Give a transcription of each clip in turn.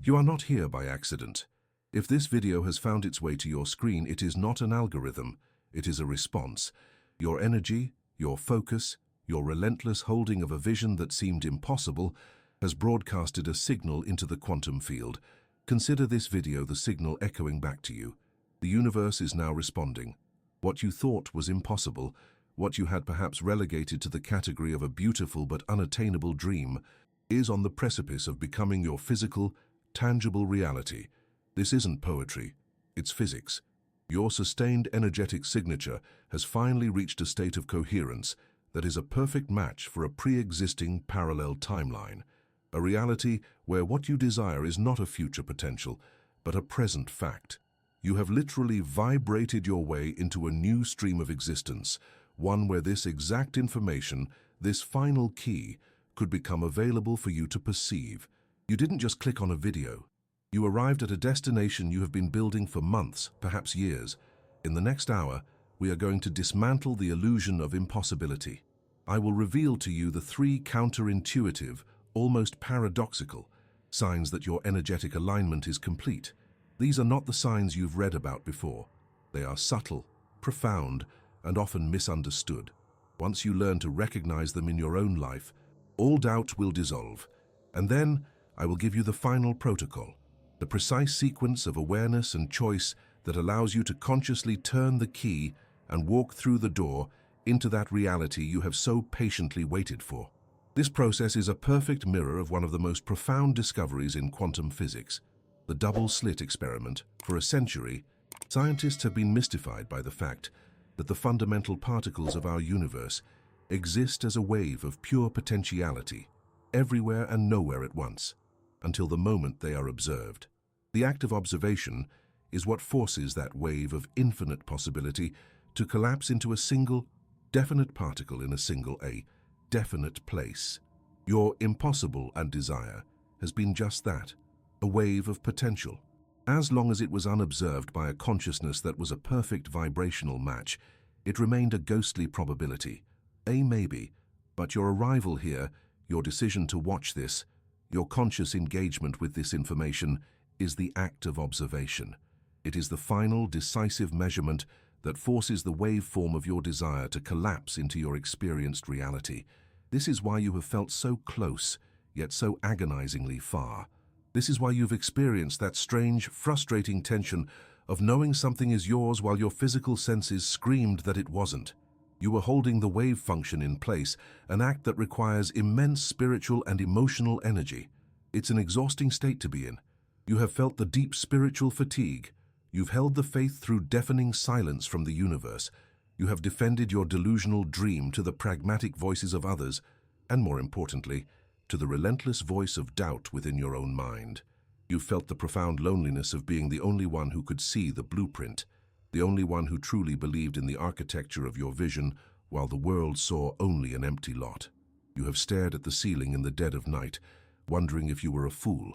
You are not here by accident. If this video has found its way to your screen, it is not an algorithm, it is a response. Your energy, your focus, your relentless holding of a vision that seemed impossible has broadcasted a signal into the quantum field. Consider this video the signal echoing back to you. The universe is now responding. What you thought was impossible, what you had perhaps relegated to the category of a beautiful but unattainable dream, is on the precipice of becoming your physical, tangible reality. This isn't poetry, it's physics. Your sustained energetic signature has finally reached a state of coherence that is a perfect match for a pre-existing parallel timeline, a reality where what you desire is not a future potential, but a present fact. You have literally vibrated your way into a new stream of existence, one where this exact information, this final key, could become available for you to perceive. You didn't just click on a video. You arrived at a destination you have been building for months, perhaps years. In the next hour, we are going to dismantle the illusion of impossibility. I will reveal to you the three counterintuitive, almost paradoxical, signs that your energetic alignment is complete. These are not the signs you've read about before. They are subtle, profound, and often misunderstood. Once you learn to recognize them in your own life, all doubt will dissolve. And then I will give you the final protocol, the precise sequence of awareness and choice that allows you to consciously turn the key and walk through the door into that reality you have so patiently waited for. This process is a perfect mirror of one of the most profound discoveries in quantum physics, the double-slit experiment. For a century, scientists have been mystified by the fact that the fundamental particles of our universe exist as a wave of pure potentiality, everywhere and nowhere at once, until the moment they are observed. The act of observation is what forces that wave of infinite possibility to collapse into a single, definite particle in a definite place. Your impossible and desire has been just that, a wave of potential. As long as it was unobserved by a consciousness that was a perfect vibrational match, it remained a ghostly probability, a maybe. But your arrival here, your decision to watch this, your conscious engagement with this information is the act of observation. It is the final, decisive measurement that forces the waveform of your desire to collapse into your experienced reality. This is why you have felt so close, yet so agonizingly far. This is why you've experienced that strange, frustrating tension of knowing something is yours while your physical senses screamed that it wasn't. You were holding the wave function in place, an act that requires immense spiritual and emotional energy. It's an exhausting state to be in. You have felt the deep spiritual fatigue. You've held the faith through deafening silence from the universe. You have defended your delusional dream to the pragmatic voices of others, and more importantly, to the relentless voice of doubt within your own mind. You felt the profound loneliness of being the only one who could see the blueprint, the only one who truly believed in the architecture of your vision, while the world saw only an empty lot. You have stared at the ceiling in the dead of night, wondering if you were a fool,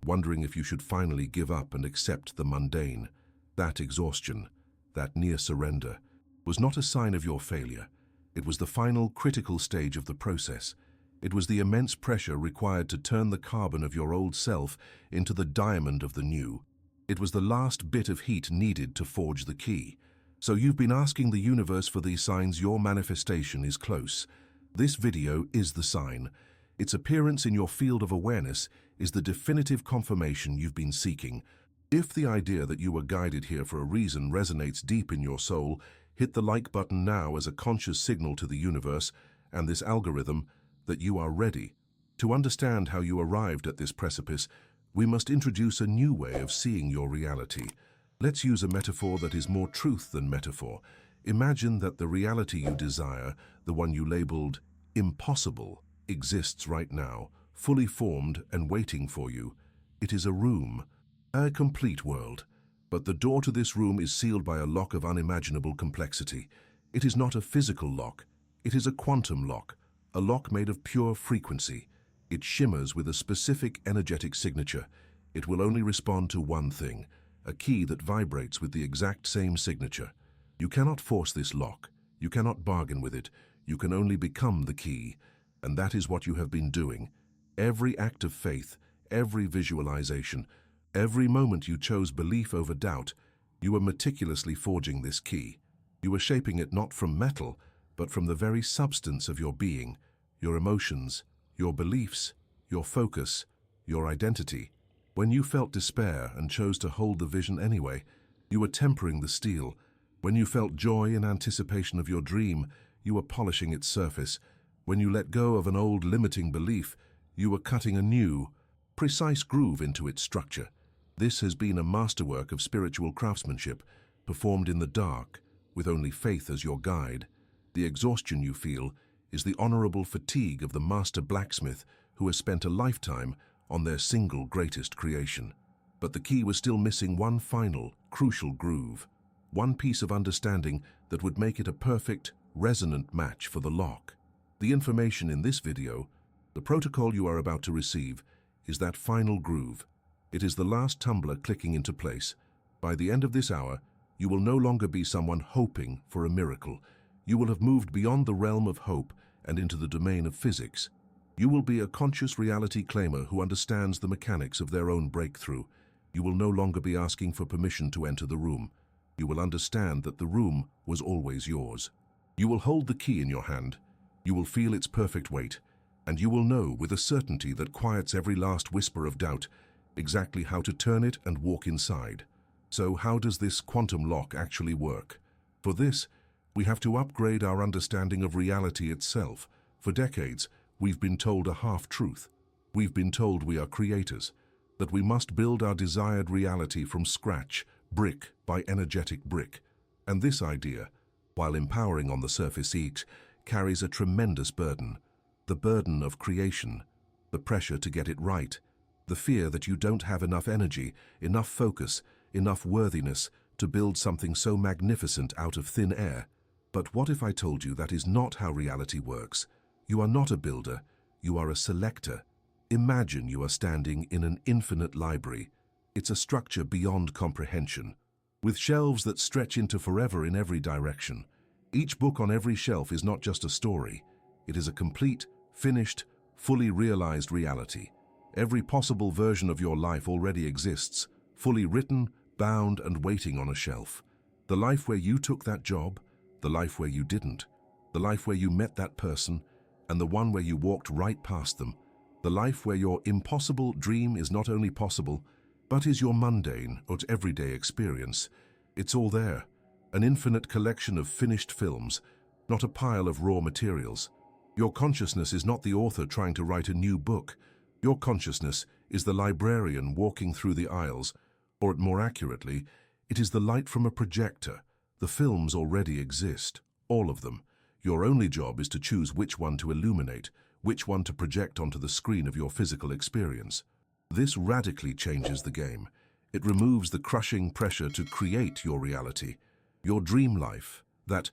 wondering if you should finally give up and accept the mundane. That exhaustion, that near surrender, was not a sign of your failure. It was the final critical stage of the process. It was the immense pressure required to turn the carbon of your old self into the diamond of the new. It was the last bit of heat needed to forge the key. So you've been asking the universe for these signs. Your manifestation is close. This video is the sign. Its appearance in your field of awareness is the definitive confirmation you've been seeking. If the idea that you were guided here for a reason resonates deep in your soul, hit the like button now as a conscious signal to the universe and this algorithm that you are ready. To understand how you arrived at this precipice, we must introduce a new way of seeing your reality. Let's use a metaphor that is more truth than metaphor. Imagine that the reality you desire, the one you labeled impossible, exists right now, fully formed and waiting for you. It is a room, a complete world. But the door to this room is sealed by a lock of unimaginable complexity. It is not a physical lock, it is a quantum lock, a lock made of pure frequency. It shimmers with a specific energetic signature. It will only respond to one thing, a key that vibrates with the exact same signature. You cannot force this lock. You cannot bargain with it. You can only become the key. And that is what you have been doing. Every act of faith, every visualization, every moment you chose belief over doubt, you were meticulously forging this key. You were shaping it not from metal, but from the very substance of your being, your emotions, your beliefs, your focus, your identity. When you felt despair and chose to hold the vision anyway, you were tempering the steel. When you felt joy in anticipation of your dream, you were polishing its surface. When you let go of an old limiting belief, you were cutting a new, precise groove into its structure. This has been a masterwork of spiritual craftsmanship, performed in the dark, with only faith as your guide. The exhaustion you feel is the honorable fatigue of the master blacksmith who has spent a lifetime on their single greatest creation. But the key was still missing one final, crucial groove, one piece of understanding that would make it a perfect, resonant match for the lock. The information in this video, the protocol you are about to receive, is that final groove. It is the last tumbler clicking into place. By the end of this hour, you will no longer be someone hoping for a miracle. You will have moved beyond the realm of hope and into the domain of physics. You will be a conscious reality claimer who understands the mechanics of their own breakthrough. You will no longer be asking for permission to enter the room. You will understand that the room was always yours. You will hold the key in your hand. You will feel its perfect weight, and you will know with a certainty that quiets every last whisper of doubt exactly how to turn it and walk inside. So how does this quantum lock actually work? For this, we have to upgrade our understanding of reality itself. For decades, we've been told a half-truth. We've been told we are creators, that we must build our desired reality from scratch, brick by energetic brick. And this idea, while empowering on the surface each, carries a tremendous burden. The burden of creation, the pressure to get it right, the fear that you don't have enough energy, enough focus, enough worthiness to build something so magnificent out of thin air. But what if I told you that is not how reality works? You are not a builder, you are a selector. Imagine you are standing in an infinite library. It's a structure beyond comprehension, with shelves that stretch into forever in every direction. Each book on every shelf is not just a story. It is a complete, finished, fully realized reality. Every possible version of your life already exists, fully written, bound, and waiting on a shelf. The life where you took that job, the life where you didn't, the life where you met that person, and the one where you walked right past them. The life where your impossible dream is not only possible, but is your mundane or everyday experience. It's all there, an infinite collection of finished films, not a pile of raw materials. Your consciousness is not the author trying to write a new book. Your consciousness is the librarian walking through the aisles, or more accurately, it is the light from a projector. The films already exist, all of them. Your only job is to choose which one to illuminate, which one to project onto the screen of your physical experience. This radically changes the game. It removes the crushing pressure to create your reality. Your dream life, that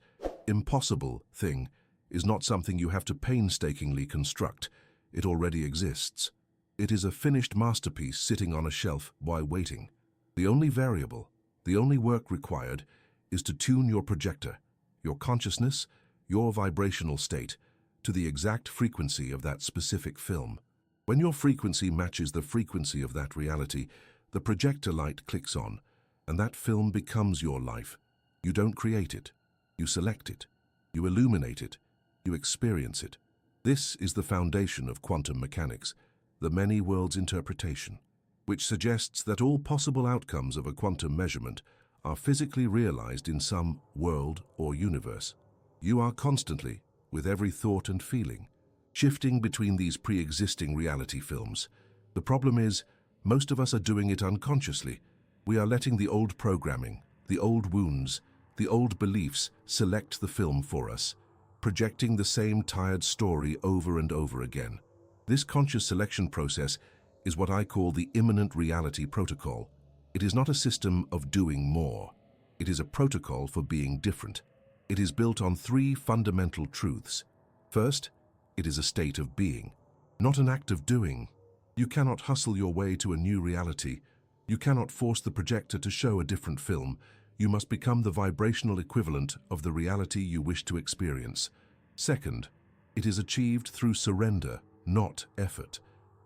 impossible thing, is not something you have to painstakingly construct. It already exists. It is a finished masterpiece sitting on a shelf while waiting. The only variable, the only work required, is to tune your projector, your consciousness, your vibrational state, to the exact frequency of that specific film. When your frequency matches the frequency of that reality, the projector light clicks on, and that film becomes your life. You don't create it. You select it. You illuminate it. You experience it. This is the foundation of quantum mechanics, the many worlds interpretation, which suggests that all possible outcomes of a quantum measurement are physically realized in some world or universe. You are constantly, with every thought and feeling, shifting between these pre-existing reality films. The problem is, most of us are doing it unconsciously. We are letting the old programming, the old wounds, the old beliefs select the film for us, projecting the same tired story over and over again. This conscious selection process is what I call the imminent reality protocol. It is not a system of doing more. It is a protocol for being different. It is built on three fundamental truths. First, it is a state of being, not an act of doing. You cannot hustle your way to a new reality. You cannot force the projector to show a different film. You must become the vibrational equivalent of the reality you wish to experience. Second, it is achieved through surrender, not effort.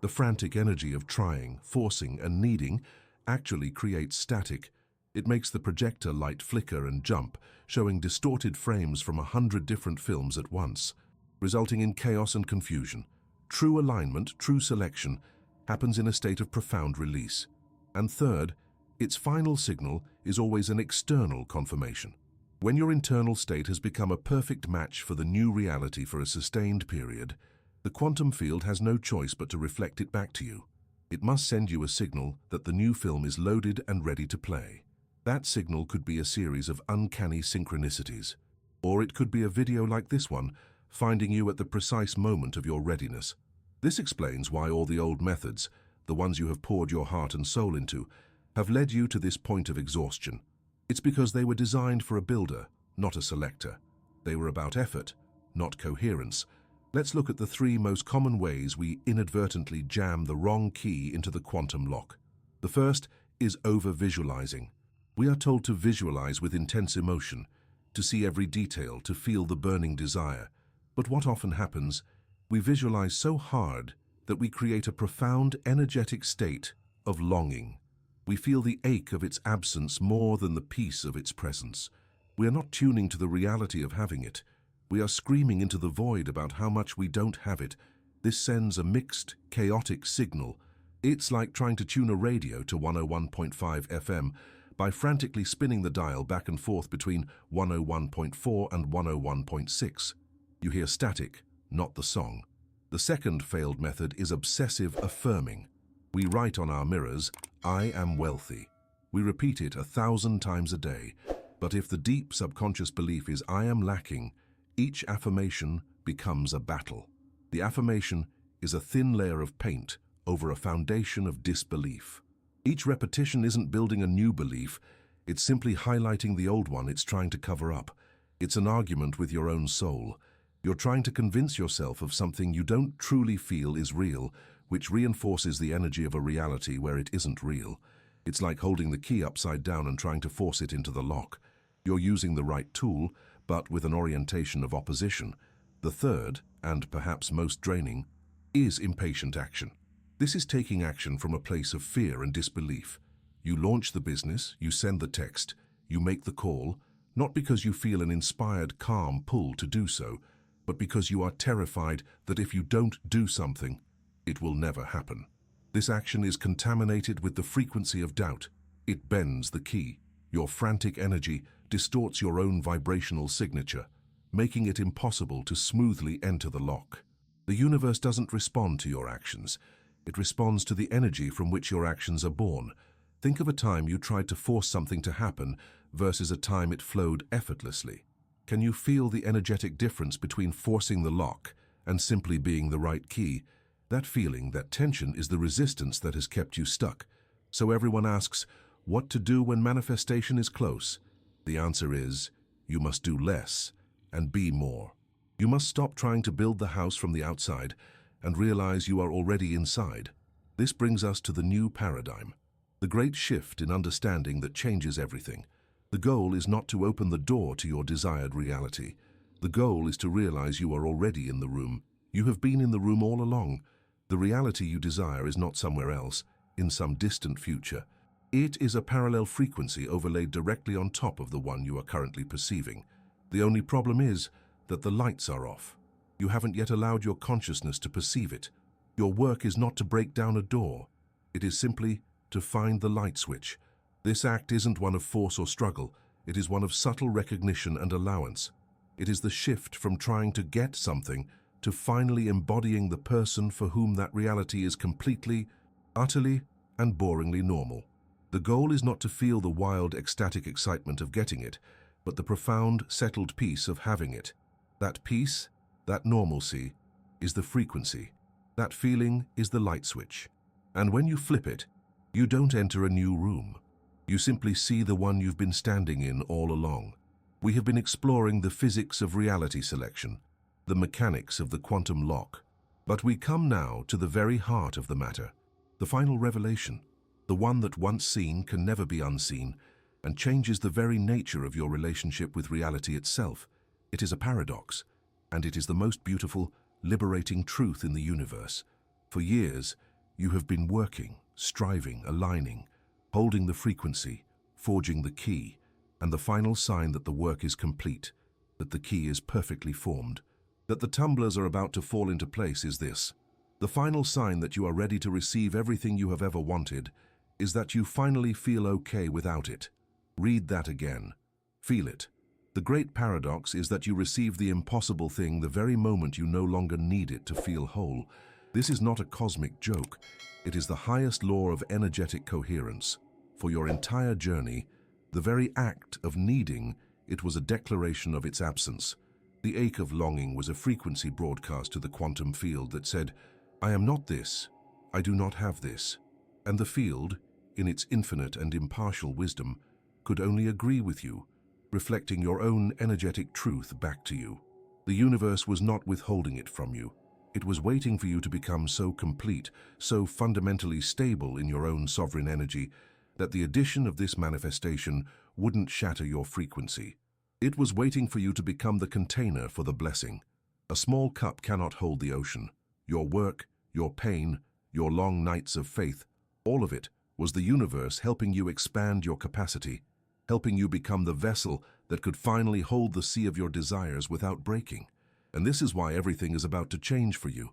The frantic energy of trying, forcing, and needing actually creates static. It makes the projector light flicker and jump, showing distorted frames from 100 different films at once, resulting in chaos and confusion. True alignment, true selection, happens in a state of profound release. And third, its final signal is always an external confirmation. When your internal state has become a perfect match for the new reality for a sustained period, the quantum field has no choice but to reflect it back to you. It must send you a signal that the new film is loaded and ready to play. That signal could be a series of uncanny synchronicities, or it could be a video like this one, finding you at the precise moment of your readiness. This explains why all the old methods, the ones you have poured your heart and soul into, have led you to this point of exhaustion. It's because they were designed for a builder, not a selector. They were about effort, not coherence. Let's look at the 3 most common ways we inadvertently jam the wrong key into the quantum lock. The first is over-visualizing. We are told to visualize with intense emotion, to see every detail, to feel the burning desire. But what often happens, we visualize so hard that we create a profound energetic state of longing. We feel the ache of its absence more than the peace of its presence. We are not tuning to the reality of having it. We are screaming into the void about how much we don't have it. This sends a mixed, chaotic signal. It's like trying to tune a radio to 101.5 FM by frantically spinning the dial back and forth between 101.4 and 101.6. You hear static, not the song. The second failed method is obsessive affirming. We write on our mirrors, "I am wealthy." We repeat it 1,000 times a day, but if the deep subconscious belief is "I am lacking," each affirmation becomes a battle. The affirmation is a thin layer of paint over a foundation of disbelief. Each repetition isn't building a new belief, it's simply highlighting the old one it's trying to cover up. It's an argument with your own soul. You're trying to convince yourself of something you don't truly feel is real, which reinforces the energy of a reality where it isn't real. It's like holding the key upside down and trying to force it into the lock. You're using the right tool, but with an orientation of opposition. The third, and perhaps most draining, is impatient action. This is taking action from a place of fear and disbelief. You launch the business, you send the text, you make the call, not because you feel an inspired, calm pull to do so, but because you are terrified that if you don't do something, it will never happen. This action is contaminated with the frequency of doubt. It bends the key. Your frantic energy distorts your own vibrational signature, making it impossible to smoothly enter the lock. The universe doesn't respond to your actions. It responds to the energy from which your actions are born. Think of a time you tried to force something to happen versus a time it flowed effortlessly. Can you feel the energetic difference between forcing the lock and simply being the right key? That feeling, that tension, is the resistance that has kept you stuck. So everyone asks, what to do when manifestation is close? The answer is, you must do less and be more. You must stop trying to build the house from the outside and realize you are already inside. This brings us to the new paradigm, the great shift in understanding that changes everything. The goal is not to open the door to your desired reality. The goal is to realize you are already in the room. You have been in the room all along. The reality you desire is not somewhere else, in some distant future. It is a parallel frequency overlaid directly on top of the one you are currently perceiving. The only problem is that the lights are off. You haven't yet allowed your consciousness to perceive it. Your work is not to break down a door. It is simply to find the light switch. This act isn't one of force or struggle. It is one of subtle recognition and allowance. It is the shift from trying to get something to finally embodying the person for whom that reality is completely, utterly, and boringly normal. The goal is not to feel the wild, ecstatic excitement of getting it, but the profound, settled peace of having it. That peace, that normalcy, is the frequency. That feeling is the light switch. And when you flip it, you don't enter a new room. You simply see the one you've been standing in all along. We have been exploring the physics of reality selection, the mechanics of the quantum lock. But we come now to the very heart of the matter, the final revelation, the one that once seen can never be unseen and changes the very nature of your relationship with reality itself. It is a paradox, and it is the most beautiful, liberating truth in the universe. For years, You have been working, striving, aligning, holding the frequency, forging the key, and the final sign that the work is complete, that the key is perfectly formed, that the tumblers are about to fall into place is this. The final sign that you are ready to receive everything you have ever wanted is that you finally feel okay without it. Read that again. Feel it. The great paradox is that you receive the impossible thing the very moment you no longer need it to feel whole. This is not a cosmic joke. It is the highest law of energetic coherence. For your entire journey, the very act of needing it was a declaration of its absence. The ache of longing was a frequency broadcast to the quantum field that said, I am not this, I do not have this. And the field, in its infinite and impartial wisdom, could only agree with you, reflecting your own energetic truth back to you. The universe was not withholding it from you. It was waiting for you to become so complete, so fundamentally stable in your own sovereign energy, that the addition of this manifestation wouldn't shatter your frequency. It was waiting for you to become the container for the blessing. A small cup cannot hold the ocean. Your work, your pain, your long nights of faith, all of it was the universe helping you expand your capacity, helping you become the vessel that could finally hold the sea of your desires without breaking. And this is why everything is about to change for you,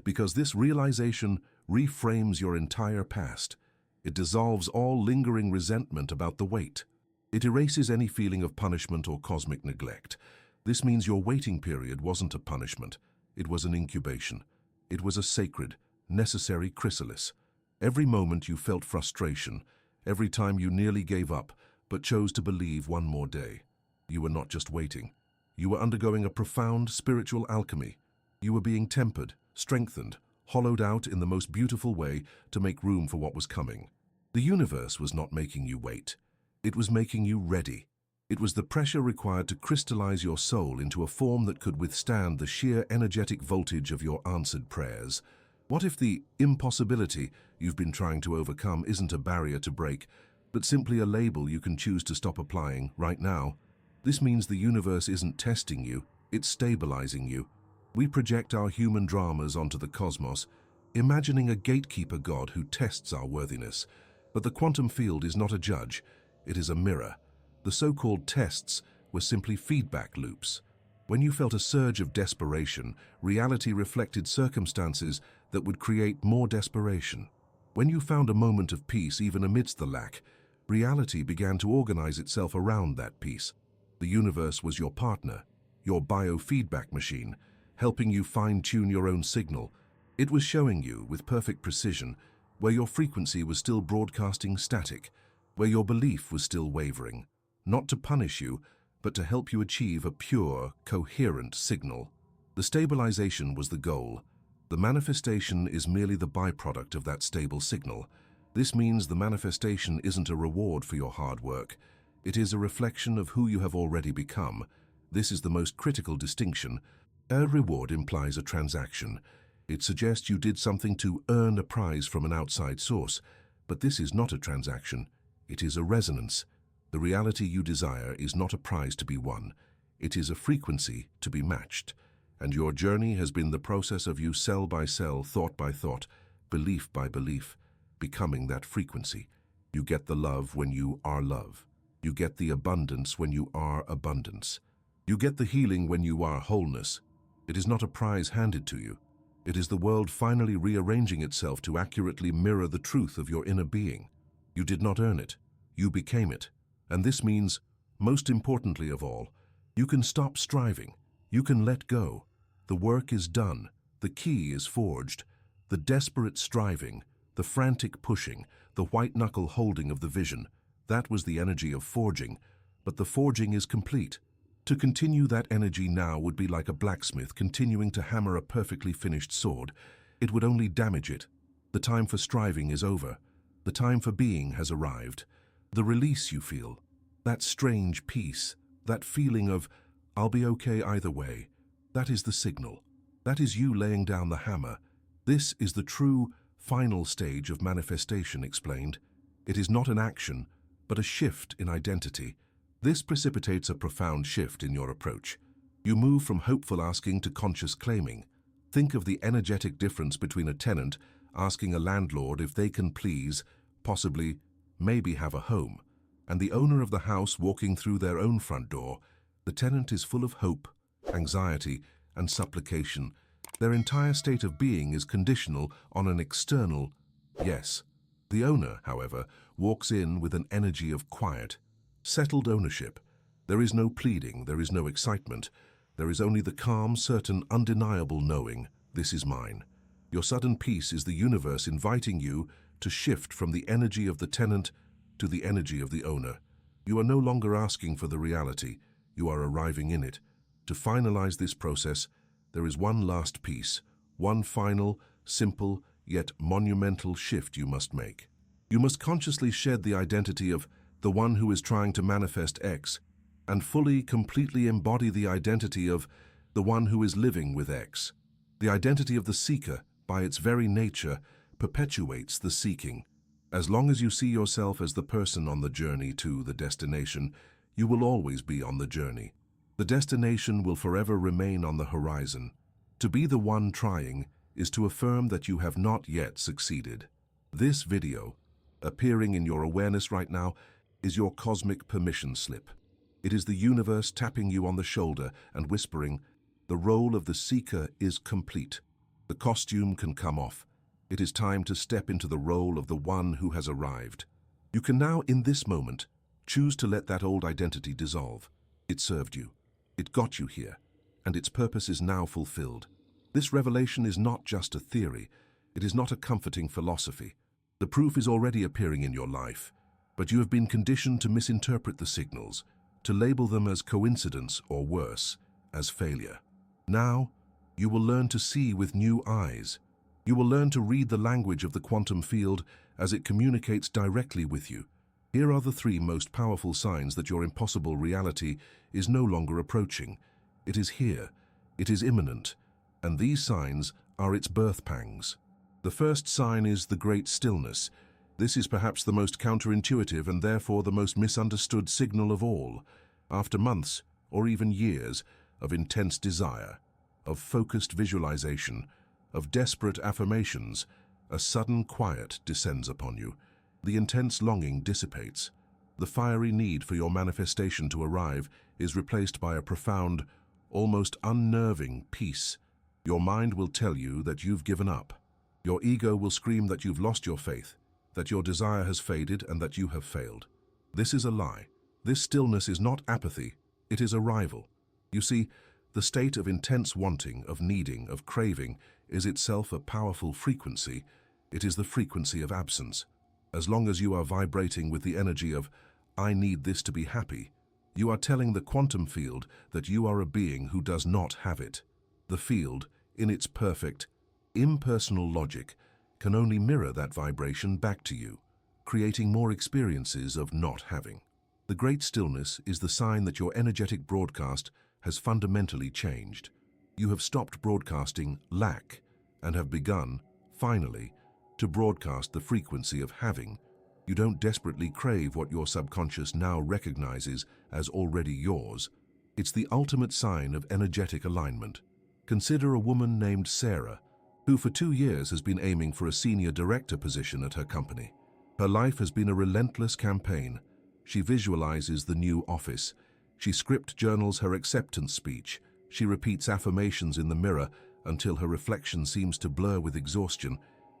because this realization reframes your entire past. It dissolves all lingering resentment about the wait. It erases any feeling of punishment or cosmic neglect. This means your waiting period wasn't a punishment. It was an incubation. It was a sacred, necessary chrysalis. Every moment you felt frustration, every time you nearly gave up, but chose to believe one more day. You were not just waiting. You were undergoing a profound spiritual alchemy. You were being tempered, strengthened, hollowed out in the most beautiful way to make room for what was coming. The universe was not making you wait. It was making you ready. It was the pressure required to crystallize your soul into a form that could withstand the sheer energetic voltage of your answered prayers. What if the impossibility you've been trying to overcome isn't a barrier to break, but simply a label you can choose to stop applying right now? This means the universe isn't testing you, it's stabilizing you. We project our human dramas onto the cosmos, imagining a gatekeeper god who tests our worthiness. But the quantum field is not a judge, it is a mirror. The so-called tests were simply feedback loops. When you felt a surge of desperation, reality reflected circumstances that would create more desperation. When you found a moment of peace even amidst the lack, reality began to organize itself around that peace. The universe was your partner, your biofeedback machine, helping you fine-tune your own signal. It was showing you, with perfect precision, where your frequency was still broadcasting static, where your belief was still wavering, not to punish you, but to help you achieve a pure, coherent signal. The stabilization was the goal. The manifestation is merely the byproduct of that stable signal. This means the manifestation isn't a reward for your hard work. It is a reflection of who you have already become. This is the most critical distinction. A reward implies a transaction. It suggests you did something to earn a prize from an outside source. But this is not a transaction. It is a resonance. The reality you desire is not a prize to be won. It is a frequency to be matched. And your journey has been the process of you cell by cell, thought by thought, belief by belief, becoming that frequency. You get the love when you are love. You get the abundance when you are abundance. You get the healing when you are wholeness. It is not a prize handed to you. It is the world finally rearranging itself to accurately mirror the truth of your inner being. You did not earn it. You became it. And this means, most importantly of all, you can stop striving. You can let go. The work is done. The key is forged. The desperate striving, the frantic pushing, the white-knuckle holding of the vision, that was the energy of forging, but the forging is complete. To continue that energy now would be like a blacksmith continuing to hammer a perfectly finished sword. It would only damage it. The time for striving is over. The time for being has arrived. The release you feel, that strange peace, that feeling of, I'll be okay either way, that is the signal. That is you laying down the hammer. This is the true, final stage of manifestation explained. It is not an action, but a shift in identity. This precipitates a profound shift in your approach. You move from hopeful asking to conscious claiming. Think of the energetic difference between a tenant asking a landlord if they can please, possibly, maybe have a home. And the owner of the house walking through their own front door, the tenant is full of hope, anxiety, and supplication. Their entire state of being is conditional on an external yes. The owner, however, walks in with an energy of quiet, settled ownership. There is no pleading, there is no excitement. There is only the calm, certain, undeniable knowing, this is mine. Your sudden peace is the universe inviting you to shift from the energy of the tenant to the energy of the owner. You are no longer asking for the reality, you are arriving in it. To finalize this process, there is one last piece, one final, simple, yet monumental shift you must make. You must consciously shed the identity of the one who is trying to manifest X and fully, completely embody the identity of the one who is living with X. The identity of the seeker, by its very nature, perpetuates the seeking. As long as you see yourself as the person on the journey to the destination, you will always be on the journey. The destination will forever remain on the horizon. To be the one trying is to affirm that you have not yet succeeded. This video, appearing in your awareness right now, is your cosmic permission slip. It is the universe tapping you on the shoulder and whispering, the role of the seeker is complete. The costume can come off. It is time to step into the role of the one who has arrived. You can now, in this moment, choose to let that old identity dissolve. It served you. It got you here, and its purpose is now fulfilled. This revelation is not just a theory. It is not a comforting philosophy. The proof is already appearing in your life, but you have been conditioned to misinterpret the signals, to label them as coincidence or worse, as failure. Now, you will learn to see with new eyes. You will learn to read the language of the quantum field as it communicates directly with you. Here are the 3 most powerful signs that your impossible reality is no longer approaching. It is here. It is imminent. And these signs are its birth pangs. The first sign is the great stillness. This is perhaps the most counterintuitive and therefore the most misunderstood signal of all. After months, or even years, of intense desire, of focused visualization, of desperate affirmations, a sudden quiet descends upon you. The intense longing dissipates. The fiery need for your manifestation to arrive is replaced by a profound, almost unnerving peace. Your mind will tell you that you've given up. Your ego will scream that you've lost your faith, that your desire has faded and that you have failed. This is a lie. This stillness is not apathy, it is arrival. You see, the state of intense wanting, of needing, of craving is itself a powerful frequency. It is the frequency of absence. As long as you are vibrating with the energy of, I need this to be happy, you are telling the quantum field that you are a being who does not have it. The field, in its perfect, impersonal logic, can only mirror that vibration back to you, creating more experiences of not having. The great stillness is the sign that your energetic broadcast has fundamentally changed. You have stopped broadcasting lack and have begun, finally, to broadcast the frequency of having. You don't desperately crave what your subconscious now recognizes as already yours. It's the ultimate sign of energetic alignment. Consider a woman named Sarah, who for 2 years has been aiming for a senior director position at her company. Her life has been a relentless campaign. She visualizes the new office. She script journals her acceptance speech. She repeats affirmations in the mirror until her reflection seems to blur with exhaustion.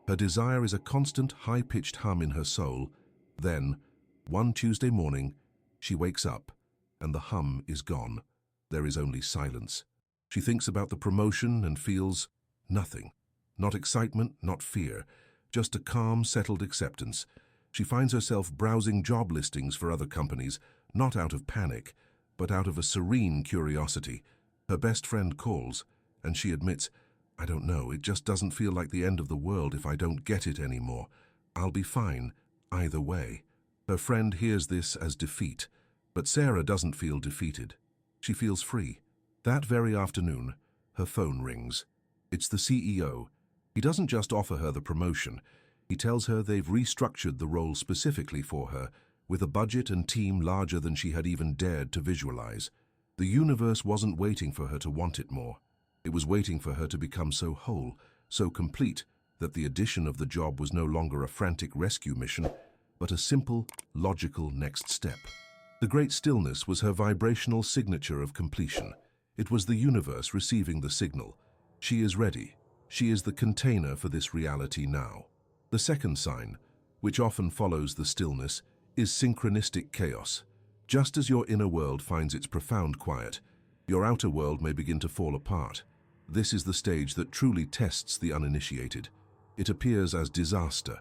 Her desire is a constant high-pitched hum in her soul. Then, one Tuesday morning, she wakes up and the hum is gone. There is only silence. She thinks about the promotion and feels nothing. Not excitement, not fear, just a calm, settled acceptance. She finds herself browsing job listings for other companies, not out of panic, but out of a serene curiosity. Her best friend calls, and she admits, I don't know, it just doesn't feel like the end of the world if I don't get it anymore. I'll be fine, either way. Her friend hears this as defeat, but Sarah doesn't feel defeated. She feels free. That very afternoon, her phone rings. It's the CEO. He doesn't just offer her the promotion. He tells her they've restructured the role specifically for her, with a budget and team larger than she had even dared to visualize. The universe wasn't waiting for her to want it more. It was waiting for her to become so whole, so complete, that the addition of the job was no longer a frantic rescue mission, but a simple, logical next step. The great stillness was her vibrational signature of completion. It was the universe receiving the signal. She is ready. She is the container for this reality now. The second sign, which often follows the stillness, is synchronistic chaos. Just as your inner world finds its profound quiet, your outer world may begin to fall apart. This is the stage that truly tests the uninitiated. It appears as disaster.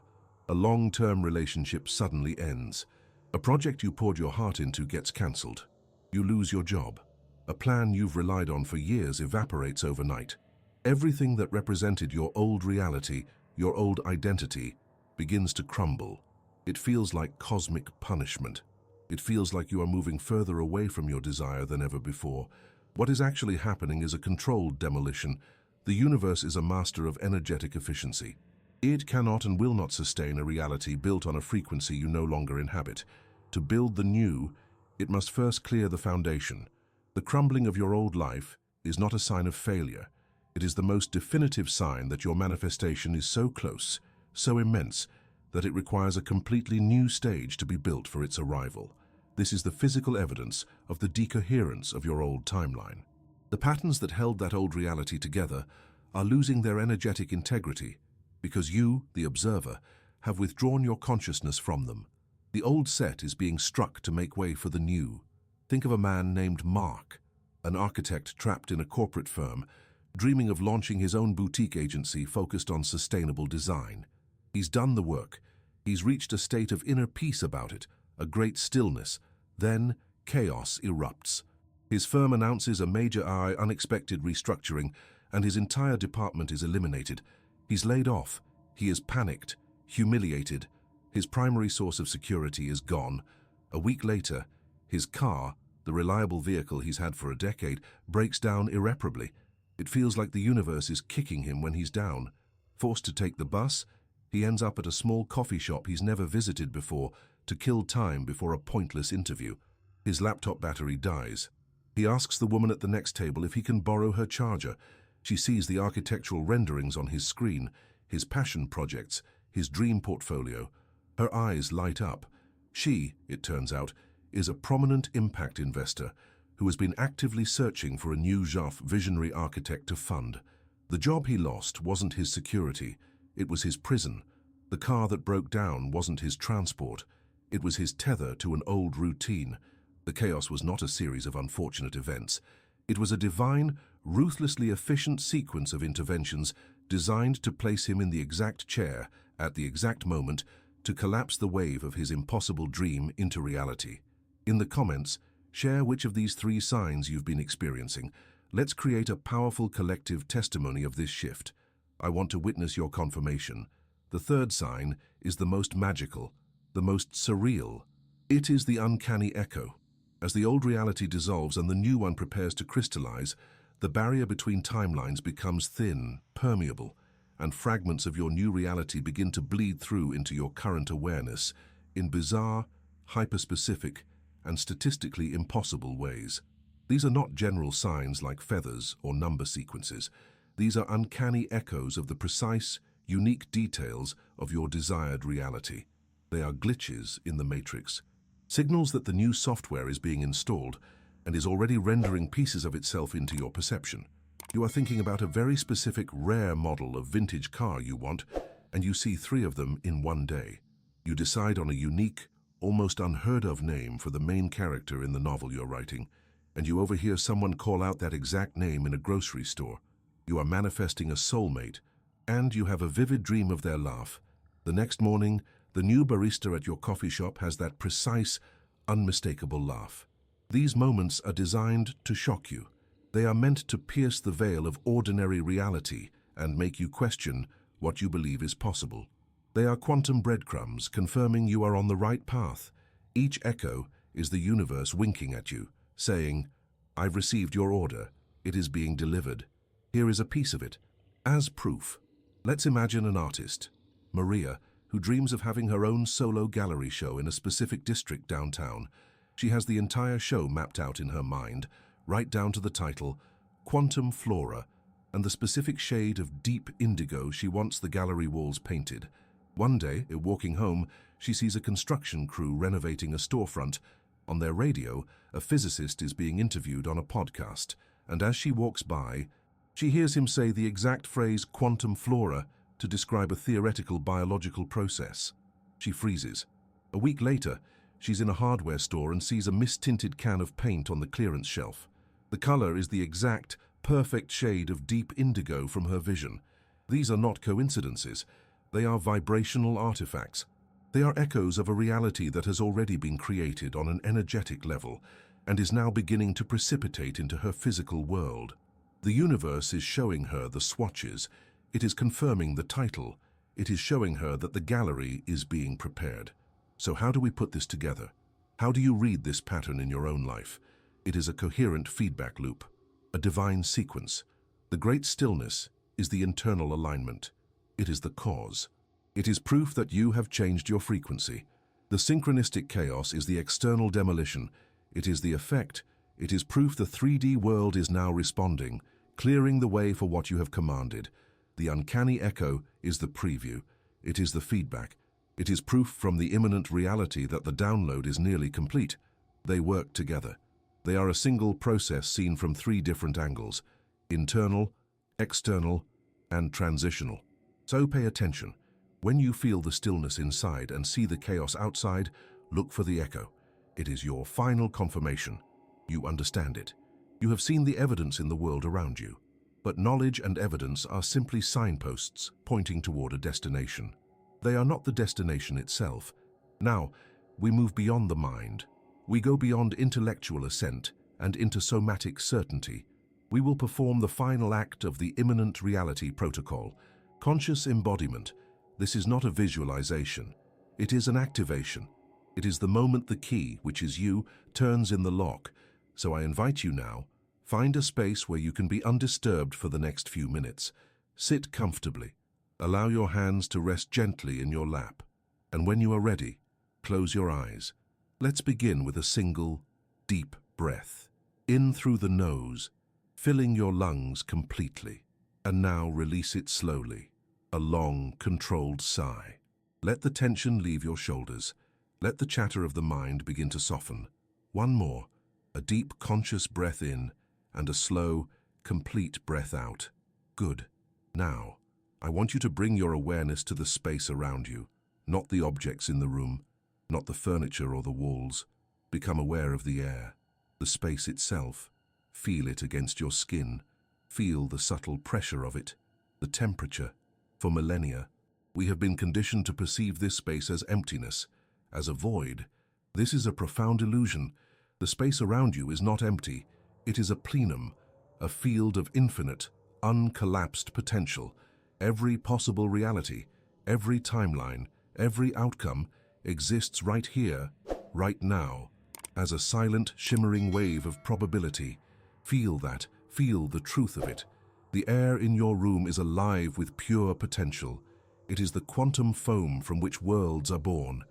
A long-term relationship suddenly ends. A project you poured your heart into gets cancelled. You lose your job. A plan you've relied on for years evaporates overnight. Everything that represented your old reality, your old identity, begins to crumble. It feels like cosmic punishment. It feels like you are moving further away from your desire than ever before. What is actually happening is a controlled demolition. The universe is a master of energetic efficiency. It cannot and will not sustain a reality built on a frequency you no longer inhabit. To build the new, it must first clear the foundation. The crumbling of your old life is not a sign of failure. It is the most definitive sign that your manifestation is so close, so immense, that it requires a completely new stage to be built for its arrival. This is the physical evidence of the decoherence of your old timeline. The patterns that held that old reality together are losing their energetic integrity because you, the observer, have withdrawn your consciousness from them. The old set is being struck to make way for the new. Think of a man named Mark, an architect trapped in a corporate firm, dreaming of launching his own boutique agency focused on sustainable design. He's done the work. He's reached a state of inner peace about it, a great stillness. Then chaos erupts. His firm announces a major unexpected restructuring, and his entire department is eliminated. He's laid off. He is panicked, humiliated. His primary source of security is gone. A week later, his car, the reliable vehicle he's had for a decade, breaks down irreparably. It feels like the universe is kicking him when he's down. Forced to take the bus, he ends up at a small coffee shop he's never visited before to kill time before a pointless interview. His laptop battery dies. He asks the woman at the next table if he can borrow her charger. She sees the architectural renderings on his screen, his passion projects, his dream portfolio. Her eyes light up. She, it turns out, is a prominent impact investor who has been actively searching for a new visionary architect to fund. The job he lost wasn't his security, it was his prison. The car that broke down wasn't his transport, it was his tether to an old routine. The chaos was not a series of unfortunate events. It was a divine, ruthlessly efficient sequence of interventions designed to place him in the exact chair, at the exact moment, to collapse the wave of his impossible dream into reality. In the comments, share which of these three signs you've been experiencing. Let's create a powerful collective testimony of this shift. I want to witness your confirmation. The third sign is the most magical, the most surreal. It is the uncanny echo. As the old reality dissolves and the new one prepares to crystallize, the barrier between timelines becomes thin, permeable, and fragments of your new reality begin to bleed through into your current awareness in bizarre, hyperspecific, and statistically impossible ways. These are not general signs like feathers or number sequences. These are uncanny echoes of the precise, unique details of your desired reality. They are glitches in the matrix, signals that the new software is being installed and is already rendering pieces of itself into your perception. You are thinking about a very specific, rare model of vintage car you want, and you see 3 of them in one day. You decide on a unique, almost unheard of name for the main character in the novel you're writing, and you overhear someone call out that exact name in a grocery store. You are manifesting a soulmate, and you have a vivid dream of their laugh. The next morning, the new barista at your coffee shop has that precise, unmistakable laugh. These moments are designed to shock you. They are meant to pierce the veil of ordinary reality and make you question what you believe is possible. They are quantum breadcrumbs confirming you are on the right path. Each echo is the universe winking at you, saying, "I've received your order. It is being delivered. Here is a piece of it." As proof, let's imagine an artist, Maria, who dreams of having her own solo gallery show in a specific district downtown. She has the entire show mapped out in her mind, right down to the title, Quantum Flora, and the specific shade of deep indigo she wants the gallery walls painted. One day, walking home, she sees a construction crew renovating a storefront. On their radio, a physicist is being interviewed on a podcast, and as she walks by, she hears him say the exact phrase quantum flora to describe a theoretical biological process. She freezes. A week later, she's in a hardware store and sees a mist-tinted can of paint on the clearance shelf. The color is the exact, perfect shade of deep indigo from her vision. These are not coincidences. They are vibrational artifacts. They are echoes of a reality that has already been created on an energetic level and is now beginning to precipitate into her physical world. The universe is showing her the swatches. It is confirming the title. It is showing her that the gallery is being prepared. So how do we put this together? How do you read this pattern in your own life? It is a coherent feedback loop, a divine sequence. The great stillness is the internal alignment. It is the cause. It is proof that you have changed your frequency. The synchronistic chaos is the external demolition. It is the effect. It is proof the 3D world is now responding, clearing the way for what you have commanded. The uncanny echo is the preview. It is the feedback. It is proof from the imminent reality that the download is nearly complete. They work together. They are a single process seen from 3 different angles: internal, external, and transitional. So pay attention. When you feel the stillness inside and see the chaos outside, look for the echo. It is your final confirmation. You understand it. You have seen the evidence in the world around you. But knowledge and evidence are simply signposts pointing toward a destination. They are not the destination itself. Now, we move beyond the mind. We go beyond intellectual assent and into somatic certainty. We will perform the final act of the imminent reality protocol. Conscious embodiment. This is not a visualization. It is an activation. It is the moment the key, which is you, turns in the lock. So I invite you now, find a space where you can be undisturbed for the next few minutes. Sit comfortably. Allow your hands to rest gently in your lap. And when you are ready, close your eyes. Let's begin with a single, deep breath. In through the nose, filling your lungs completely. And now release it slowly. A long, controlled sigh. Let the tension leave your shoulders. Let the chatter of the mind begin to soften. One more, a deep, conscious breath in and a slow, complete breath out. Good. Now, I want you to bring your awareness to the space around you, not the objects in the room, not the furniture or the walls. Become aware of the air, the space itself. Feel it against your skin. Feel the subtle pressure of it, the temperature. For millennia, we have been conditioned to perceive this space as emptiness, as a void. This is a profound illusion. The space around you is not empty. It is a plenum, a field of infinite, uncollapsed potential. Every possible reality, every timeline, every outcome exists right here, right now, as a silent, shimmering wave of probability. Feel that, feel the truth of it. The air in your room is alive with pure potential. It is the quantum foam from which worlds are born.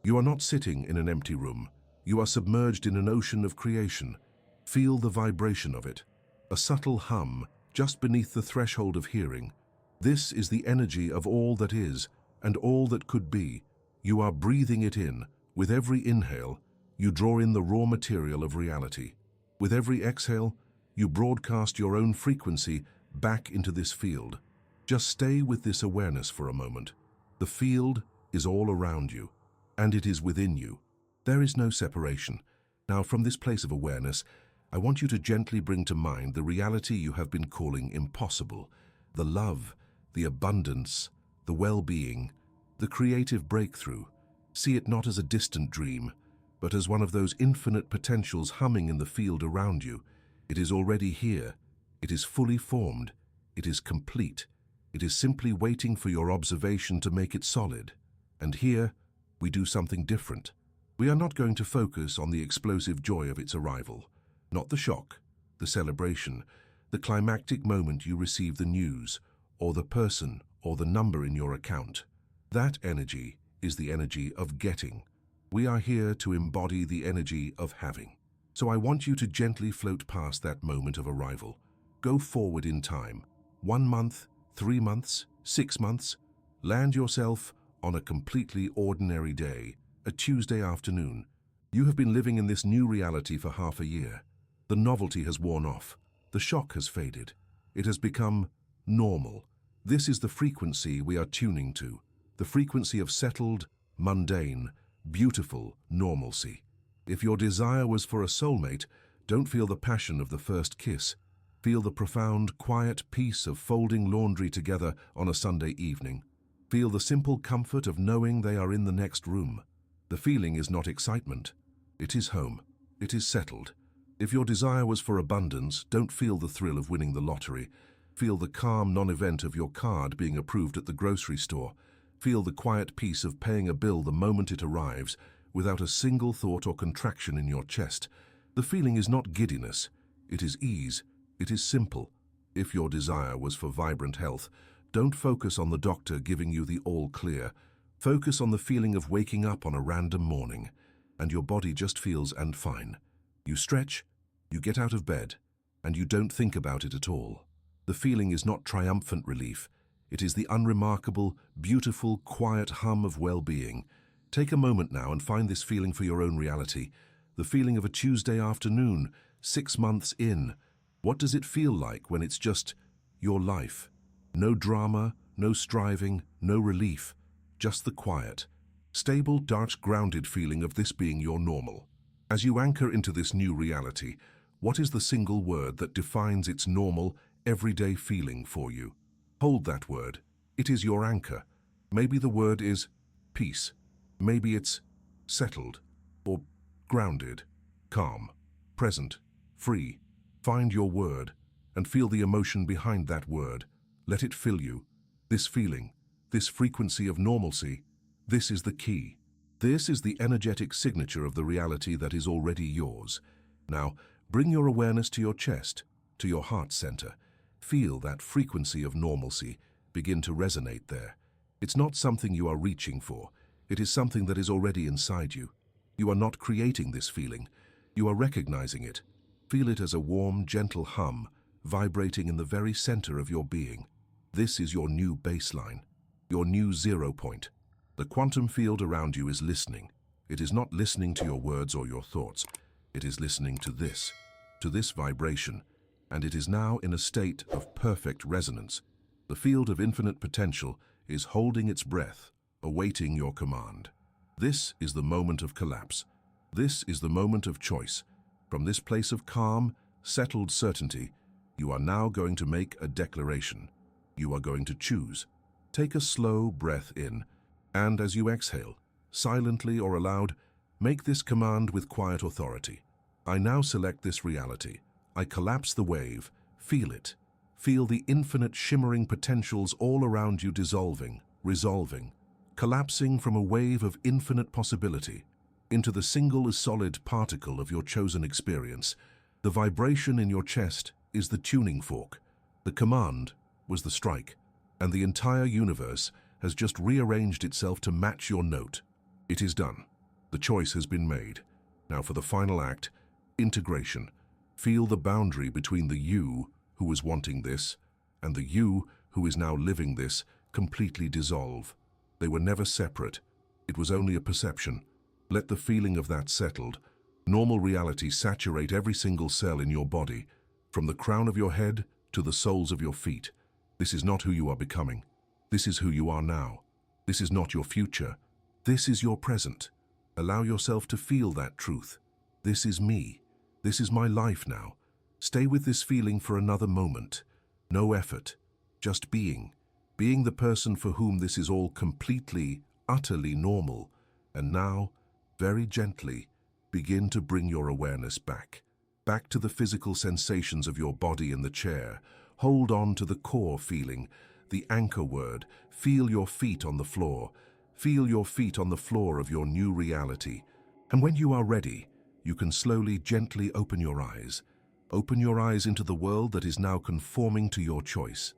You are not sitting in an empty room. You are submerged in an ocean of creation. Feel the vibration of it, a subtle hum just beneath the threshold of hearing. This is the energy of all that is and all that could be. You are breathing it in. With every inhale, you draw in the raw material of reality. With every exhale, you broadcast your own frequency back into this field. Just stay with this awareness for a moment. The field is all around you, and it is within you. There is no separation. Now, from this place of awareness, I want you to gently bring to mind the reality you have been calling impossible. The love, the abundance, the well-being, the creative breakthrough. See it not as a distant dream, but as one of those infinite potentials humming in the field around you. It is already here. It is fully formed. It is complete. It is simply waiting for your observation to make it solid. And here, we do something different. We are not going to focus on the explosive joy of its arrival, not the shock, the celebration, the climactic moment you receive the news, or the person, or the number in your account. That energy is the energy of getting. We are here to embody the energy of having. So I want you to gently float past that moment of arrival. Go forward in time. 1 month, 3 months, 6 months. Land yourself on a completely ordinary day, a Tuesday afternoon. You have been living in this new reality for half a year. The novelty has worn off. The shock has faded. It has become normal. This is the frequency we are tuning to, the frequency of settled, mundane, beautiful normalcy. If your desire was for a soulmate, don't feel the passion of the first kiss. Feel the profound, quiet peace of folding laundry together on a Sunday evening. Feel the simple comfort of knowing they are in the next room. The feeling is not excitement. It is home. It is settled. If your desire was for abundance, don't feel the thrill of winning the lottery. Feel the calm non-event of your card being approved at the grocery store. Feel the quiet peace of paying a bill the moment it arrives, without a single thought or contraction in your chest. The feeling is not giddiness. It is ease. It is simple. If your desire was for vibrant health, don't focus on the doctor giving you the all clear. Focus on the feeling of waking up on a random morning, and your body just feels and fine. You stretch, you get out of bed, and you don't think about it at all. The feeling is not triumphant relief. It is the unremarkable, beautiful, quiet hum of well-being. Take a moment now and find this feeling for your own reality. The feeling of a Tuesday afternoon, 6 months in. What does it feel like when it's just your life? No drama, no striving, no relief. Just the quiet, stable, dark, grounded feeling of this being your normal. As you anchor into this new reality, what is the single word that defines its normal, everyday feeling for you? Hold that word. It is your anchor. Maybe the word is peace. Maybe it's settled or grounded, calm, present, free. Find your word and feel the emotion behind that word. Let it fill you. This feeling, this frequency of normalcy, this is the key. This is the energetic signature of the reality that is already yours. Now, bring your awareness to your chest, to your heart center. Feel that frequency of normalcy begin to resonate there. It's not something you are reaching for. It is something that is already inside you. You are not creating this feeling. You are recognizing it. Feel it as a warm, gentle hum, vibrating in the very center of your being. This is your new baseline, your new 0 point. The quantum field around you is listening. It is not listening to your words or your thoughts. It is listening to this vibration, and it is now in a state of perfect resonance. The field of infinite potential is holding its breath, awaiting your command. This is the moment of collapse. This is the moment of choice. From this place of calm, settled certainty, you are now going to make a declaration. You are going to choose. Take a slow breath in, and as you exhale, silently or aloud, make this command with quiet authority. I now select this reality. I collapse the wave. Feel it. Feel the infinite shimmering potentials all around you dissolving, resolving, collapsing from a wave of infinite possibility into the single solid particle of your chosen experience. The vibration in your chest is the tuning fork. The command was the strike, and the entire universe has just rearranged itself to match your note. It is done. The choice has been made. Now for the final act, integration. Feel the boundary between the you who was wanting this and the you who is now living this completely dissolve. They were never separate. It was only a perception. Let the feeling of that settled, normal reality saturate every single cell in your body, from the crown of your head to the soles of your feet. This is not who you are becoming. This is who you are now. This is not your future. This is your present. Allow yourself to feel that truth. This is me. This is my life now. Stay with this feeling for another moment. No effort, just being. Being the person for whom this is all completely, utterly normal. And now, very gently, begin to bring your awareness back. Back to the physical sensations of your body in the chair. Hold on to the core feeling, the anchor word. Feel your feet on the floor. Feel your feet on the floor of your new reality. And when you are ready, you can slowly, gently open your eyes. Open your eyes into the world that is now conforming to your choice.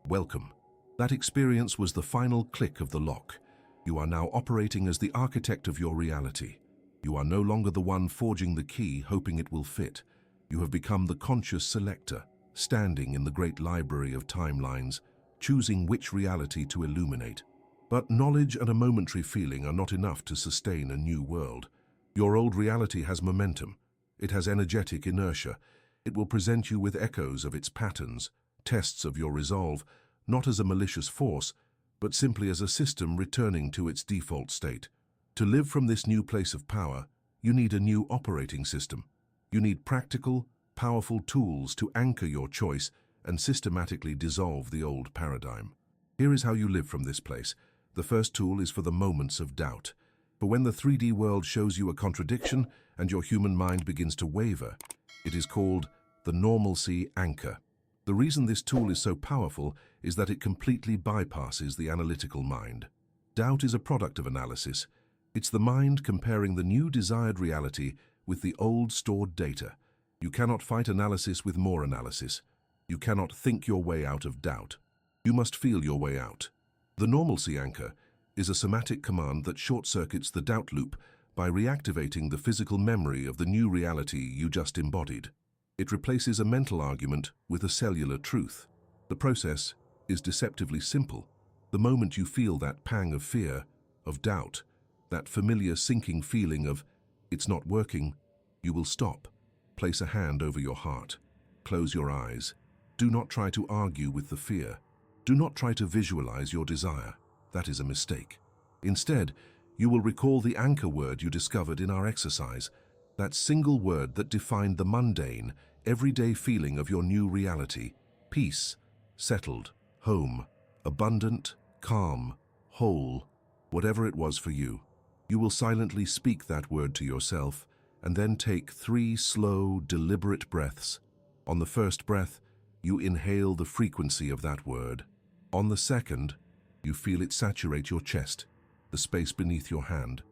Welcome. That experience was the final click of the lock. You are now operating as the architect of your reality. You are no longer the one forging the key, hoping it will fit. You have become the conscious selector. standing in the great library of timelines, choosing which reality to illuminate. But knowledge and a momentary feeling are not enough to sustain a new world. Your old reality has momentum. It has energetic inertia. It will present you with echoes of its patterns, tests of your resolve, not as a malicious force, but simply as a system returning to its default state. To live from this new place of power, you need a new operating system. You need practical, powerful tools to anchor your choice and systematically dissolve the old paradigm. Here is how you live from this place. The first tool is for the moments of doubt. For when the 3D world shows you a contradiction and your human mind begins to waver, it is called the normalcy anchor. The reason this tool is so powerful is that it completely bypasses the analytical mind. Doubt is a product of analysis. It's the mind comparing the new desired reality with the old stored data. You cannot fight analysis with more analysis. You cannot think your way out of doubt. You must feel your way out. The normalcy anchor is a somatic command that short-circuits the doubt loop by reactivating the physical memory of the new reality you just embodied. It replaces a mental argument with a cellular truth. The process is deceptively simple. The moment you feel that pang of fear, of doubt, that familiar sinking feeling of, "It's not working," you will stop. Place a hand over your heart. Close your eyes. Do not try to argue with the fear. Do not try to visualize your desire. That is a mistake. Instead, you will recall the anchor word you discovered in our exercise, that single word that defined the mundane, everyday feeling of your new reality: peace, settled, home, abundant, calm, whole, whatever it was for you. You will silently speak that word to yourself and then take 3 slow, deliberate breaths. On the first breath, you inhale the frequency of that word. On the second, you feel it saturate your chest, the space beneath your hand.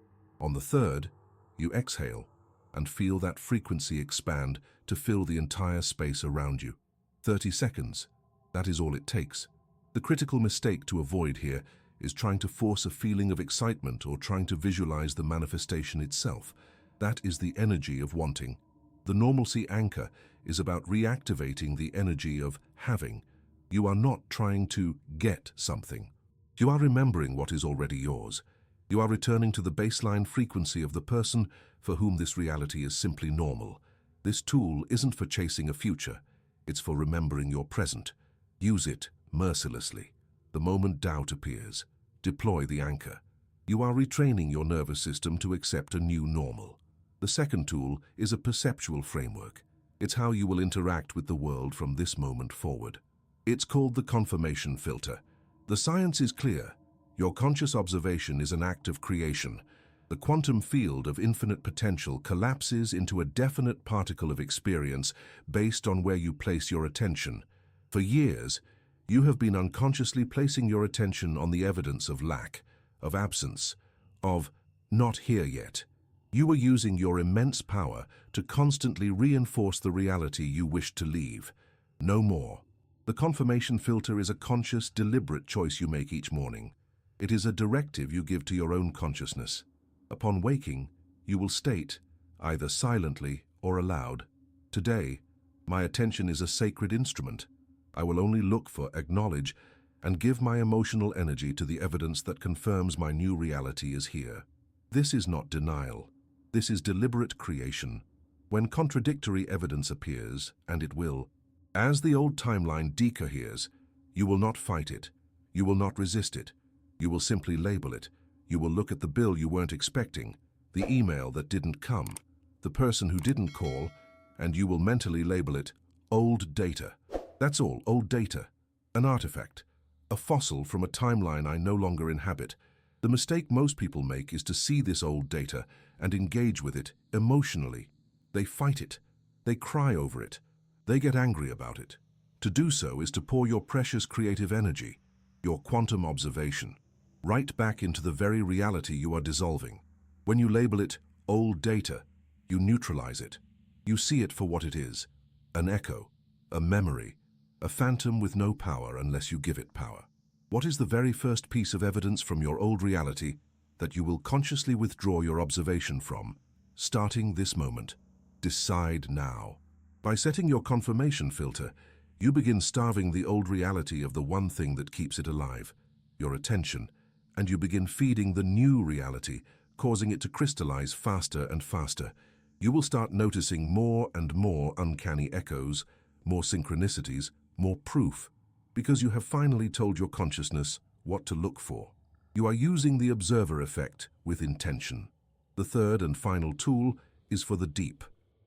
On the third, you exhale and feel that frequency expand to fill the entire space around you. 30 seconds. That is all it takes. The critical mistake to avoid here is trying to force a feeling of excitement or trying to visualize the manifestation itself. That is the energy of wanting. The normalcy anchor is about reactivating the energy of having. You are not trying to get something. You are remembering what is already yours. You are returning to the baseline frequency of the person for whom this reality is simply normal. This tool isn't for chasing a future. It's for remembering your present. Use it mercilessly. The moment doubt appears, deploy the anchor. You are retraining your nervous system to accept a new normal. The second tool is a perceptual framework. It's how you will interact with the world from this moment forward. It's called the confirmation filter. The science is clear. Your conscious observation is an act of creation. The quantum field of infinite potential collapses into a definite particle of experience based on where you place your attention. For years, you have been unconsciously placing your attention on the evidence of lack, of absence, of not here yet. You are using your immense power to constantly reinforce the reality you wish to leave. No more. The confirmation filter is a conscious, deliberate choice you make each morning. It is a directive you give to your own consciousness. Upon waking, you will state, either silently or aloud, "Today, my attention is a sacred instrument. I will only look for, acknowledge, and give my emotional energy to the evidence that confirms my new reality is here." This is not denial. This is deliberate creation. When contradictory evidence appears, and it will, as the old timeline decoheres, you will not fight it. You will not resist it. You will simply label it. You will look at the bill you weren't expecting, the email that didn't come, the person who didn't call, and you will mentally label it old data. That's all, old data. An artifact, a fossil from a timeline I no longer inhabit. The mistake most people make is to see this old data and engage with it emotionally. They fight it. They cry over it. They get angry about it. To do so is to pour your precious creative energy, your quantum observation, right back into the very reality you are dissolving. When you label it old data, you neutralize it. You see it for what it is, an echo, a memory, a phantom with no power unless you give it power. What is the very first piece of evidence from your old reality that you will consciously withdraw your observation from, starting this moment? Decide now. By setting your confirmation filter, You begin starving the old reality of the one thing that keeps it alive, your attention, and you begin feeding the new reality, causing it to crystallize faster and faster. You will start noticing more and more uncanny echoes, more synchronicities, more proof, because you have finally told your consciousness what to look for. You are using the observer effect with intention. The third and final tool is for the deep,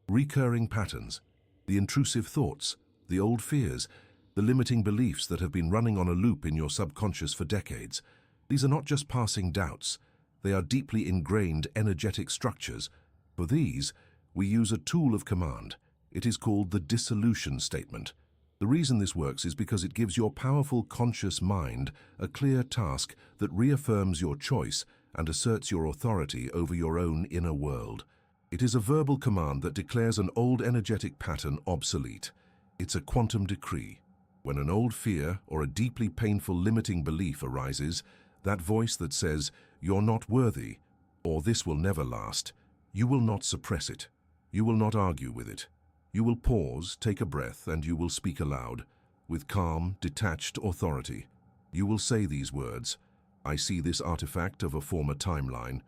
recurring patterns, the intrusive thoughts, the old fears, the limiting beliefs that have been running on a loop in your subconscious for decades. These are not just passing doubts, they are deeply ingrained energetic structures. For these, we use a tool of command. It is called the dissolution statement. The reason this works is because it gives your powerful conscious mind a clear task that reaffirms your choice and asserts your authority over your own inner world. It is a verbal command that declares an old energetic pattern obsolete. It's a quantum decree. When an old fear or a deeply painful limiting belief arises, that voice that says, "You're not worthy," or "This will never last," you will not suppress it. You will not argue with it. You will pause, take a breath, and you will speak aloud, with calm, detached authority. You will say these words: "I see this artifact of a former timeline.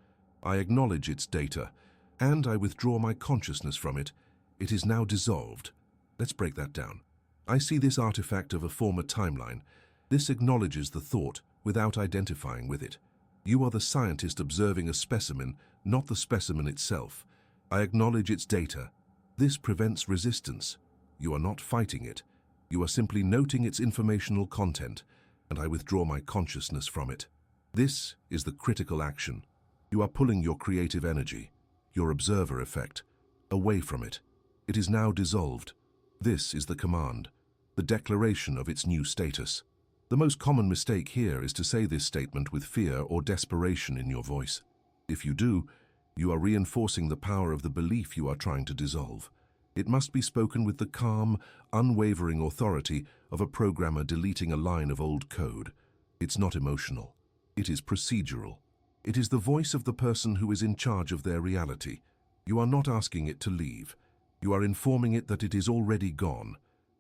I acknowledge its data, and I withdraw my consciousness from it. It is now dissolved." Let's break that down. I see this artifact of a former timeline. This acknowledges the thought without identifying with it. You are the scientist observing a specimen, not the specimen itself. I acknowledge its data. This prevents resistance. You are not fighting it. You are simply noting its informational content, and I withdraw my consciousness from it. This is the critical action. You are pulling your creative energy, your observer effect, away from it. It is now dissolved. This is the command, the declaration of its new status. The most common mistake here is to say this statement with fear or desperation in your voice. If you do, you are reinforcing the power of the belief you are trying to dissolve. It must be spoken with the calm, unwavering authority of a programmer deleting a line of old code. It's not emotional. It is procedural. It is the voice of the person who is in charge of their reality. You are not asking it to leave. You are informing it that it is already gone.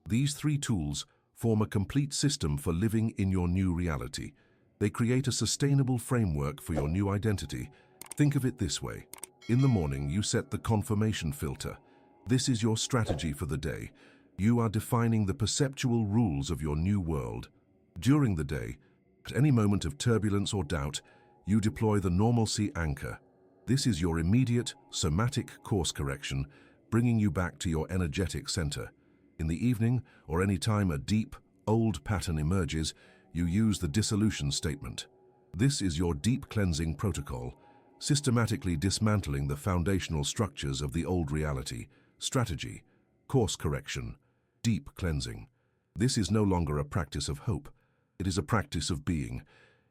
These three tools form a complete system for living in your new reality. They create a sustainable framework for your new identity. Think of it this way. In the morning, you set the confirmation filter. This is your strategy for the day. You are defining the perceptual rules of your new world. During the day, at any moment of turbulence or doubt, you deploy the normalcy anchor. This is your immediate, somatic course correction, bringing you back to your energetic center. In the evening, or any time a deep, old pattern emerges, you use the dissolution statement. This is your deep cleansing protocol, systematically dismantling the foundational structures of the old reality. Strategy, course correction, deep cleansing. This is no longer a practice of hope. It is a practice of being.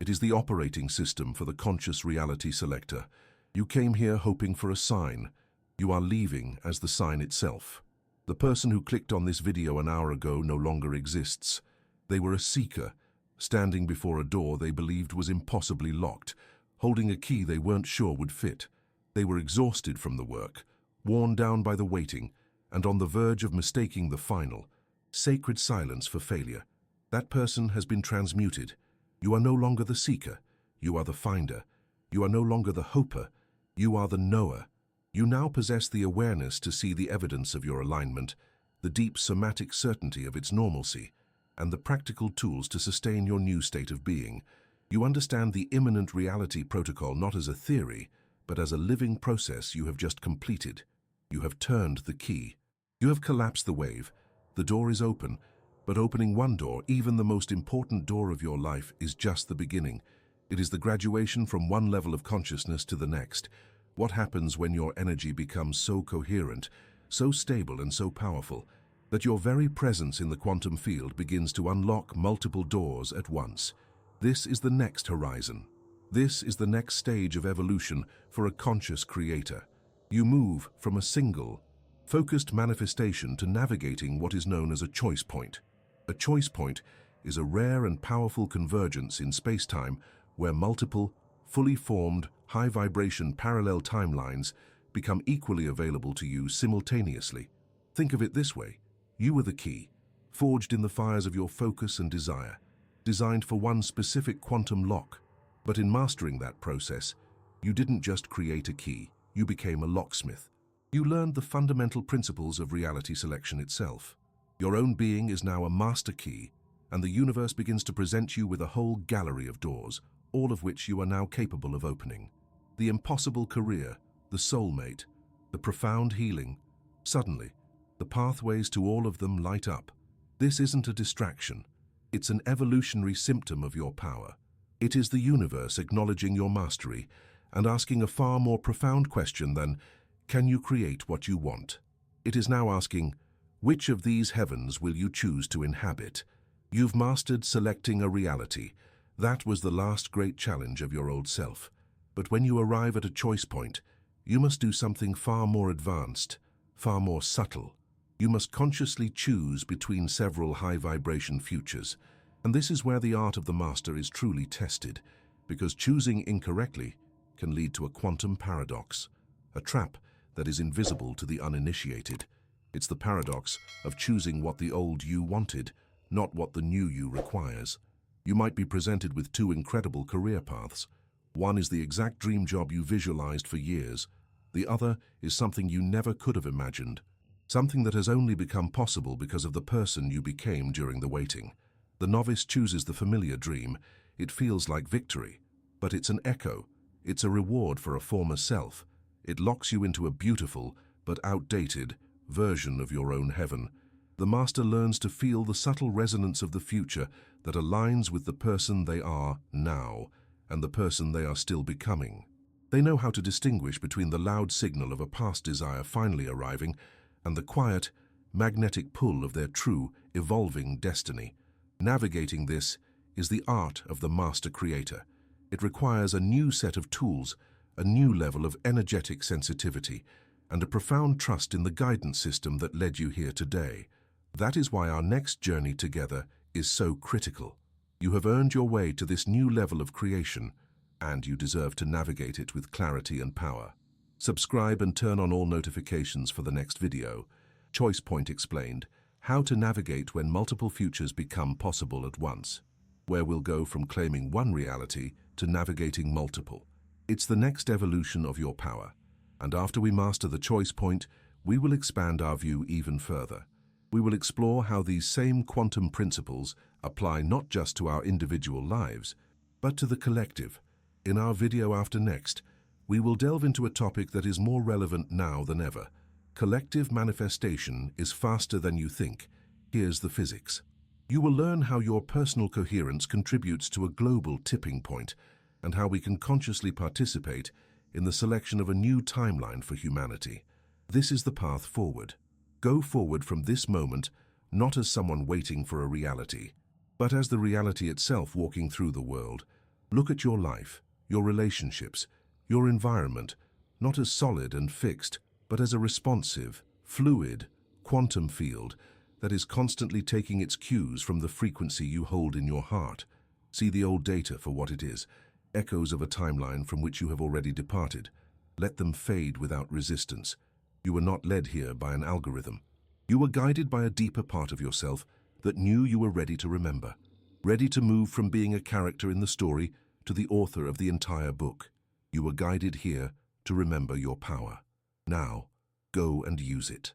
It is the operating system for the conscious reality selector. You came here hoping for a sign. You are leaving as the sign itself. The person who clicked on this video an hour ago no longer exists. They were a seeker, standing before a door they believed was impossibly locked, holding a key they weren't sure would fit. They were exhausted from the work, worn down by the waiting, and on the verge of mistaking the final, sacred silence for failure. That person has been transmuted. You are no longer the seeker. You are the finder. You are no longer the hoper. You are the knower. You now possess the awareness to see the evidence of your alignment, the deep somatic certainty of its normalcy, and the practical tools to sustain your new state of being. You understand the imminent reality protocol not as a theory, but as a living process you have just completed. You have turned the key. You have collapsed the wave. The door is open, but opening one door, even the most important door of your life, is just the beginning. It is the graduation from one level of consciousness to the next. What happens when your energy becomes so coherent, so stable and so powerful, that your very presence in the quantum field begins to unlock multiple doors at once? This is the next horizon. This is the next stage of evolution for a conscious creator. You move from a single, focused manifestation to navigating what is known as a choice point. A choice point is a rare and powerful convergence in space-time where multiple, fully formed, high-vibration parallel timelines become equally available to you simultaneously. Think of it this way. You are the key. forged in the fires of your focus and desire, designed for one specific quantum lock. But in mastering that process, you didn't just create a key, you became a locksmith. You learned the fundamental principles of reality selection itself. Your own being is now a master key, and the universe begins to present you with a whole gallery of doors, all of which you are now capable of opening. The impossible career, the soulmate, the profound healing. Suddenly, the pathways to all of them light up. This isn't a distraction. It's an evolutionary symptom of your power. It is the universe acknowledging your mastery and asking a far more profound question than, can you create what you want? It is now asking, which of these heavens will you choose to inhabit? You've mastered selecting a reality. That was the last great challenge of your old self. But when you arrive at a choice point, you must do something far more advanced, far more subtle. You must consciously choose between several high-vibration futures. And this is where the art of the master is truly tested, because choosing incorrectly can lead to a quantum paradox, a trap that is invisible to the uninitiated. It's the paradox of choosing what the old you wanted, not what the new you requires. You might be presented with two incredible career paths. One is the exact dream job you visualized for years. The other is something you never could have imagined, something that has only become possible because of the person you became during the waiting. The novice chooses the familiar dream. It feels like victory, but it's an echo. It's a reward for a former self. It locks you into a beautiful but outdated version of your own heaven. The master learns to feel the subtle resonance of the future that aligns with the person they are now and the person they are still becoming. They know how to distinguish between the loud signal of a past desire finally arriving and the quiet, magnetic pull of their true, evolving destiny. Navigating this is the art of the master creator. It requires a new set of tools, a new level of energetic sensitivity, and a profound trust in the guidance system that led you here today. That is why our next journey together is so critical. You have earned your way to this new level of creation, and you deserve to navigate it with clarity and power. Subscribe and turn on all notifications for the next video. Choice Point Explained: how to navigate when multiple futures become possible at once, where we'll go from claiming one reality to navigating multiple. It's the next evolution of your power. And after we master the choice point, we will expand our view even further. We will explore how these same quantum principles apply not just to our individual lives, but to the collective. In our video after next, we will delve into a topic that is more relevant now than ever. Collective manifestation is faster than you think. Here's the physics. You will learn how your personal coherence contributes to a global tipping point, and how we can consciously participate in the selection of a new timeline for humanity. This is the path forward. Go forward from this moment, not as someone waiting for a reality, but as the reality itself walking through the world. Look at your life, your relationships, your environment, not as solid and fixed, but as a responsive, fluid, quantum field that is constantly taking its cues from the frequency you hold in your heart. See the old data for what it is, echoes of a timeline from which you have already departed. Let them fade without resistance. You were not led here by an algorithm. You were guided by a deeper part of yourself that knew you were ready to remember, ready to move from being a character in the story to the author of the entire book. You were guided here to remember your power. Now, go and use it.